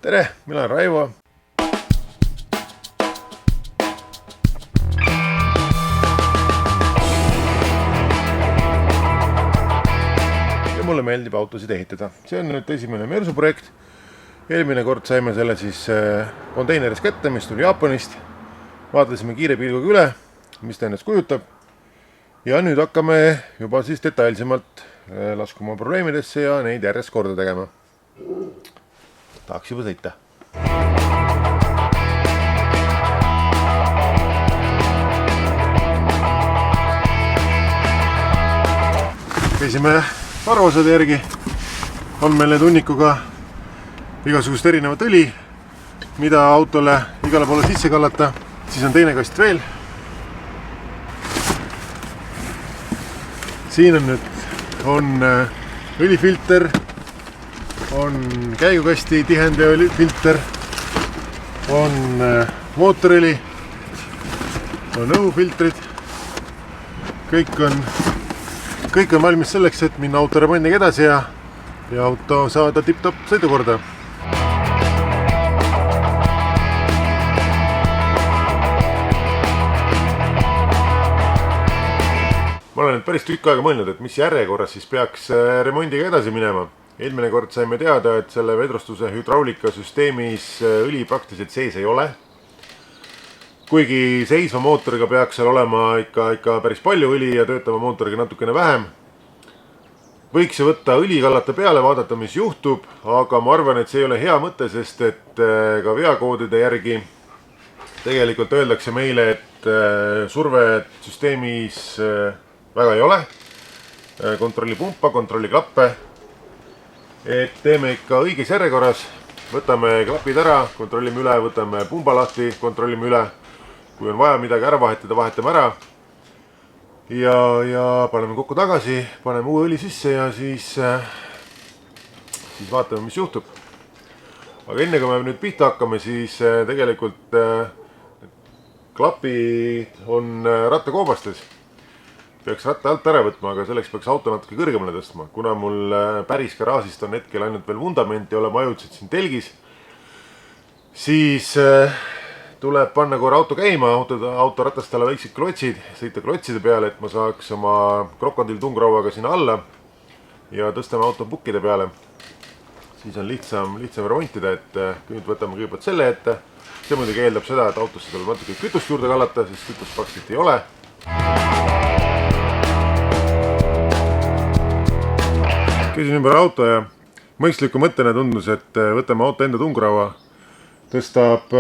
tere, mina olen Raivo. Ja mulle meeldib autosid ehitada. See on nüüd esimene Mersu projekt. Eelmine kord saime selle siis konteineris kätte, mis tuli Jaapanist. Vaatasime kiire pilguga üle, mis ta ennast kujutab. Ja nüüd hakkame juba siis detailsemalt laskuma probleemidesse ja neid järjest korda tegema. Tahaks juba sõita. Käisime varuosade järgi. On meil tunnikuga igasugust erinevat õli, mida autole igale poole sisse kallata. Siis on teine kast veel. Siin on nüüd õlifilter, on käigukasti tihende õlifilter, on mootorõli, on õhufiltrid. Kõik on valmis selleks, et minna auto remondiga edasi ja auto saada tipp-topp sõidukorda. Ma olen päris tükk aega mõelnud, et mis järjekorras siis peaks remondiga edasi minema. Eelmine kord saime teada, et selle vedrustuse hüdraulikasüsteemis õli praktiliselt sees ei ole. Kuigi seisva mootoriga peaks seal olema ikka päris palju õli ja töötama mootoriga natukene vähem. Võiks võtta õli kallata peale, vaadata mis juhtub, aga ma arvan, et see ei ole hea mõte, sest et ka veakoodide järgi tegelikult öeldakse meile, et surve süsteemis väga ei ole. Kontrolli pumpa, kontrolli klappe. Et teeme ikka õiges järjekorras. Võtame klapid ära, kontrollime üle, võtame pumba lahti, kontrollime üle. Kui on vaja midagi ära vahetada, vahetame ära. Ja paneme kokku tagasi, paneme uue õli sisse ja siis vaatame, mis juhtub. Aga enne kui me nüüd pihta hakkame, siis tegelikult klapid on rattakoobastes. Peaks ratta alt ära võtma, aga selleks peaks auto natuke kõrgemale tõstma. Kuna mul päris garaažist on hetkel ainult veel vundament ja oleme ajutiselt siin telgis, siis tuleb panna korra auto käima, auto ratastele väiksed klotsid, sõita klotside peale, et ma saaks oma krokodil-tungrauaga sinna alla ja tõstame auto pukkide peale. Siis on lihtsam remontida, et nüüd võtame kõigepealt selle ette. See muidugi eeldab seda, et autosse tuleb natuke kütust juurde kallata, sest kütust praktiliselt ei ole. Käisin ümber auto ja mõistliku mõttena tundus, et võtame auto enda tungraua, tõstab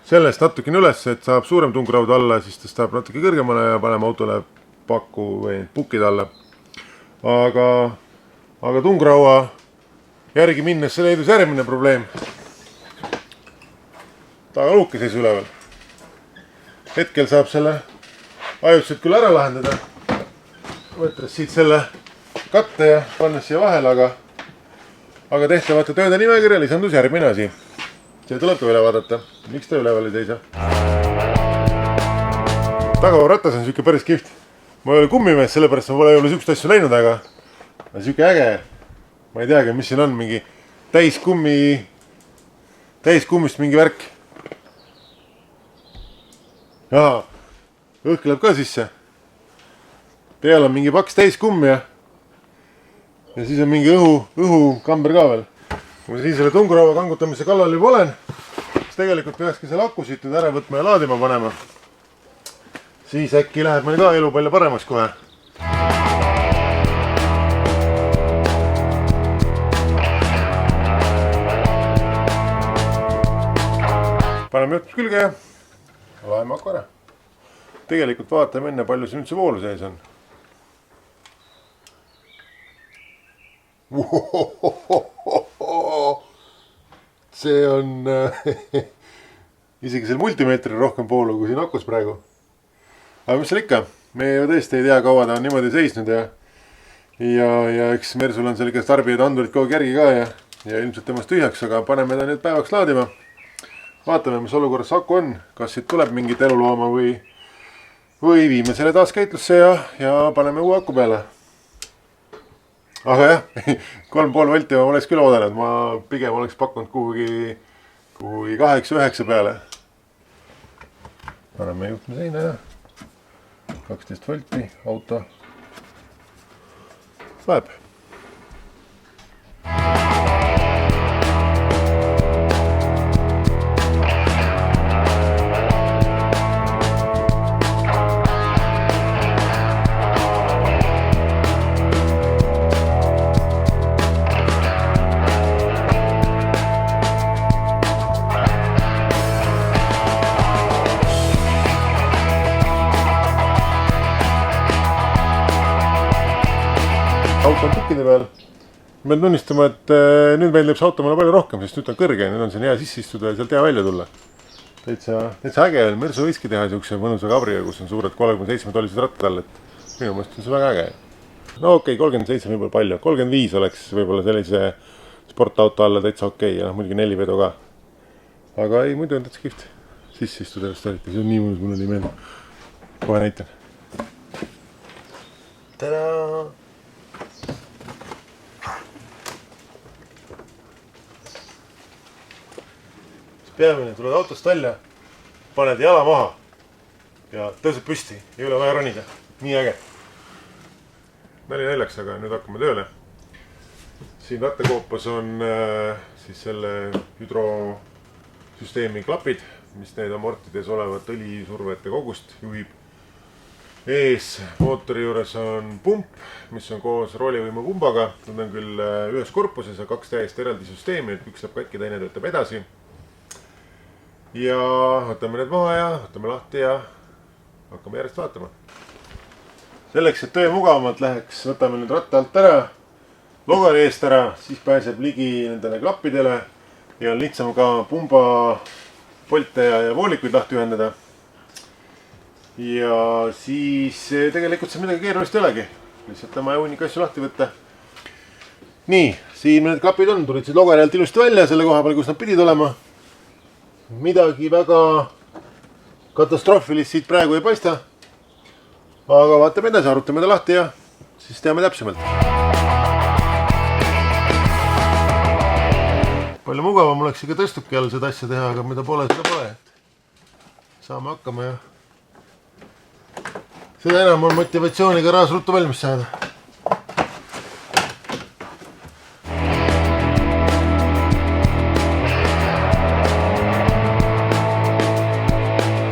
sellest natukene üles, et saab suurem tungraud alla, siis tõstab natuke kõrgemale ja paneme autole pakku või pukid alla. Aga tungraua järgi minnes see leidus järgmine probleem. Tagaluuke seis üleval. Hetkel saab selle ajutiselt küll ära lahendada. Võttes siit selle katte ja pannes siia vahele, aga tehtavate tööde nimekirja lisandus järgmine asi. See tuleb ka üle vaadata. Miks ta üleval ei seisa? Tagavaratas on siuke päris kihvt. Ma ei ole kummimees, sellepärast ma pole ei ole siukest asju näinud, aga siuke äge. Ma ei teagi, mis siin on, mingi täiskummist mingi värk. Jaa, õhk läheb ka sisse. Peal on mingi paks täiskumm ja siis on mingi õhukamber ka veel. Kui ma siin selle tungraua kangutamise kallal juba olen, siis tegelikult peakski selle akusid nüüd ära võtma ja laadima panema. Siis äkki läheb meil ka elu palju paremaks kohe. Paneme jutus külge ja laeme aku ära. Tegelikult vaatame enne, palju siin üldse voolu sees on. See on isegi seal multimeetril rohkem voolu kui siin akus praegu. Aga mis seal ikka? Me ju tõesti ei tea, kaua ta on niimoodi seisnud ja eks Mersul on seal ikka tarbijad andurid kogu järgi ka ja ilmselt temast tühjaks, aga paneme ta nüüd päevaks laadima. Vaatame, mis olukorras aku on, kas siit tuleb mingit elulooma või viime selle taas käitlusse ja paneme uue aku peale. Aga jah, 3,5 volti ma oleks küll oodanud, ma pigem oleks pakkunud kuhugi kui 8-9 peale. Paneme juhtme seina ja 12 volti auto läheb. Auto on tukkide peal. Ma pean tunnistama, et nüüd meeldib see auto mulle palju rohkem, sest nüüd on kõrge ja nüüd on siin hea sisse istuda ja sealt hea välja tulla. Täitsa äge on Mersu võiski teha siukse mõnusa kabriga, kus on suured 37 tollised rattad all, et minu mõist on see väga äge. No okei, 37 võib-olla palju, 35 oleks võib-olla sellise sportauto alla täitsa okei ja muidugi 4 vedu ka. Aga ei, muidu on täitsa kihvt sisse istuda just eriti, see on nii mõnus, mulle nii meeldib. Kohe näitan. Tada! Peamine, tuled autost välja, paned jala maha ja tõused püsti, ei ole vaja ronida. Nii äge. Nali naljaks, aga nüüd hakkame tööle. Siin rattakoopas on siis selle hüdrosüsteemi klapid, mis need amortides olevat õlisurvete kogust juhib. Ees mootori juures on pump, mis on koos roolivõimupumbaga. Nad on küll ühes korpuses ja 2 täiesti eraldi süsteemi, et üks saab katki, teine töötab edasi. Ja võtame need maha ja võtame lahti ja hakkame järjest vaatama. Selleks, et töö mugavamalt läheks, võtame nüüd ratta alt ära, logari eest ära, siis pääseb ligi nendele klappidele ja on lihtsam ka pumba polte ja voolikuid lahti ühendada. Ja siis tegelikult see midagi keerulist ei olegi. Lihtsalt tema hunnik asju lahti võtta. Nii, siin need klapid on, tulid siis logari alt ilusti välja selle koha peal, kus nad pidid olema. Midagi väga katastroofilist siit praegu ei paista. Aga vaatame edasi, arutame ta lahti ja siis teame täpsemalt. Palju mugavam oleks ikka tõstuki all seda asja teha, aga mida pole, seda pole. Saame hakkama ja seda enam on motivatsiooniga raas ruttu valmis saada.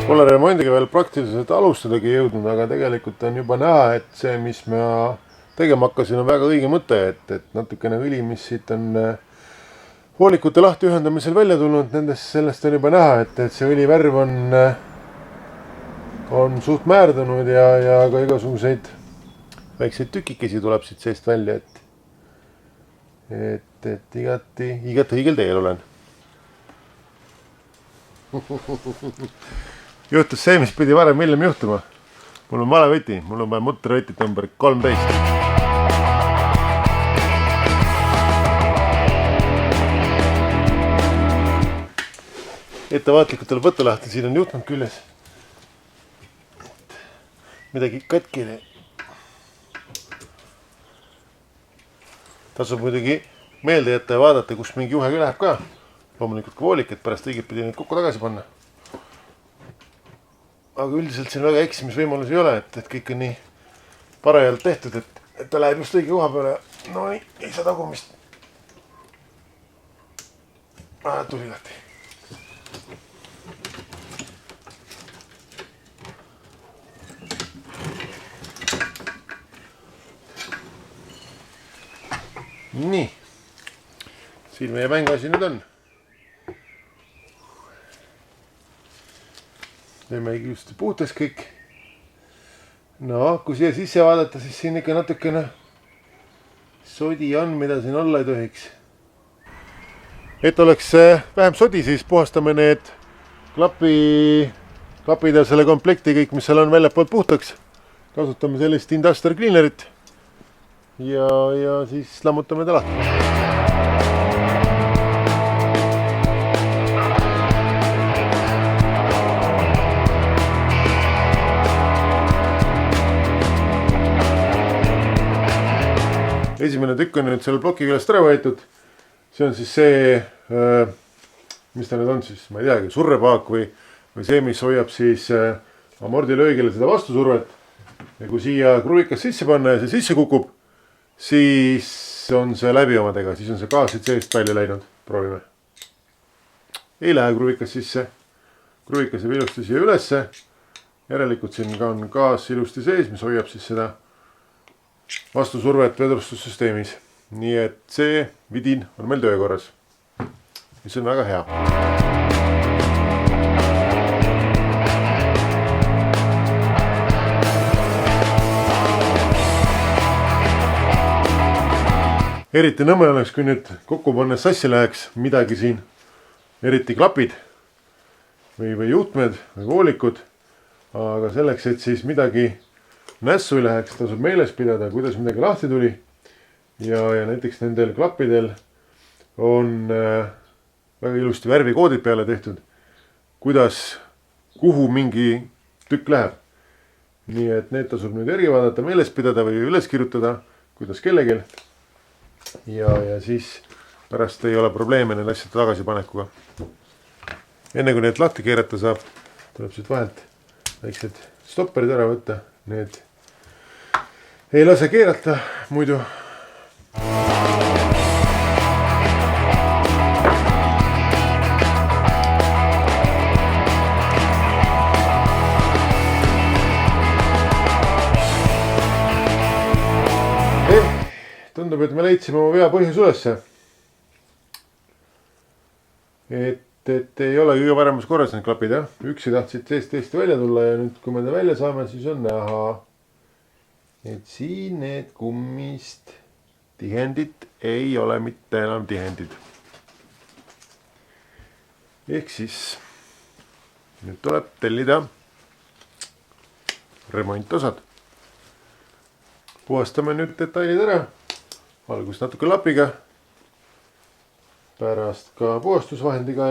Pole remondiga veel praktiliselt alustadagi jõudnud, aga tegelikult on juba näha, et see, mis ma tegema hakkasin, on väga õige mõte, et natukene õli, mis siit on voolikute lahti ühendamisel välja tulnud, sellest on juba näha, et see õlivärv on suht määrdunud ja ka igasuguseid väikseid tükikesi tuleb siit seest välja, et igati õigel teel olen. Juhtus see, mis pidi varem hiljem juhtuma. Mul on vale võti, mul on vaja mutrivõtit number 13. Ettevaatlikult tuleb võtta lahti, siin on juhtmed küljes. Midagi katki. Tasub muidugi meelde jätta ja vaadata, kus mingi juhe läheb ka. Loomulikult ka voolik, et pärast õiget pidi neid kokku tagasi panna. Aga üldiselt siin väga eksimisvõimalusi ei ole, et kõik on nii parajalt tehtud, et ta läheb just õige koha peale. No ei saa tagumist. Tuli lahti. Nii. Siin meie mänguasi nüüd on. Teeme just puhtaks kõik. No, kui siia sisse vaadata, siis siin ikka natukene sodi on, mida siin olla ei tohiks. Et oleks vähem sodi, siis puhastame need klapid ja selle komplekti kõik, mis seal on väljapoolt puhtaks. Kasutame sellist Induster Cleanerit ja siis lammutame ta lahti. Esimene tükk on nüüd selle ploki küljest ära võetud. See on siis see mis ta nüüd on siis, ma ei teagi, surrepaak või see, mis hoiab siis amordilöögile seda vastusurvet. Ja kui siia kruvikas sisse panna ja see sisse kukub, siis on see läbi omadega, siis on see gaas siit seest välja läinud. Proovime. Ei lähe kruvikas sisse. Kruvikas jääb ilusti siia ülesse. Järelikult siin on gaas ilusti sees, mis hoiab siis seda vastusurvet vedrustussüsteemis. Nii et see vidin on meil töökorras, mis on väga hea. Eriti nõme oleks, kui nüüd kokku pannes sassi läheks midagi siin, eriti klapid või juhtmed või voolikud. Aga selleks, et siis midagi nässu ei läheks, tasub meeles pidada, kuidas midagi lahti tuli. Ja näiteks nendel klappidel on väga ilusti värvikoodid peale tehtud, kuhu mingi tükk läheb. Nii et need tasub nüüd järgi vaadata, meeles pidada või üles kirjutada, kuidas kellegil. Ja siis pärast ei ole probleeme need asjade tagasipanekuga. Enne kui need lahti keerata saab, tuleb siit vahelt väiksed stopperid ära võtta. Need ei lase keerata muidu. Tundub, et me leidsime oma vea põhjus ülesse. Et ei ole kõige paremas korras need klapid, jah. Üksi tahtsid seest teiste välja tulla ja nüüd, kui me ta välja saame, siis on näha, et siin need kummist tihendid ei ole mitte enam tihendid. Ehk siis nüüd tuleb tellida remontosad. Puhastame nüüd detailid ära. Algus natuke lapiga, pärast ka puhastusvahendiga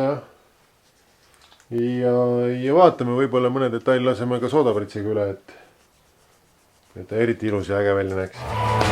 ja vaatame, võib-olla mõne detail laseme ka soodapritsega üle, et ta eriti ilus ja äge välja näeks.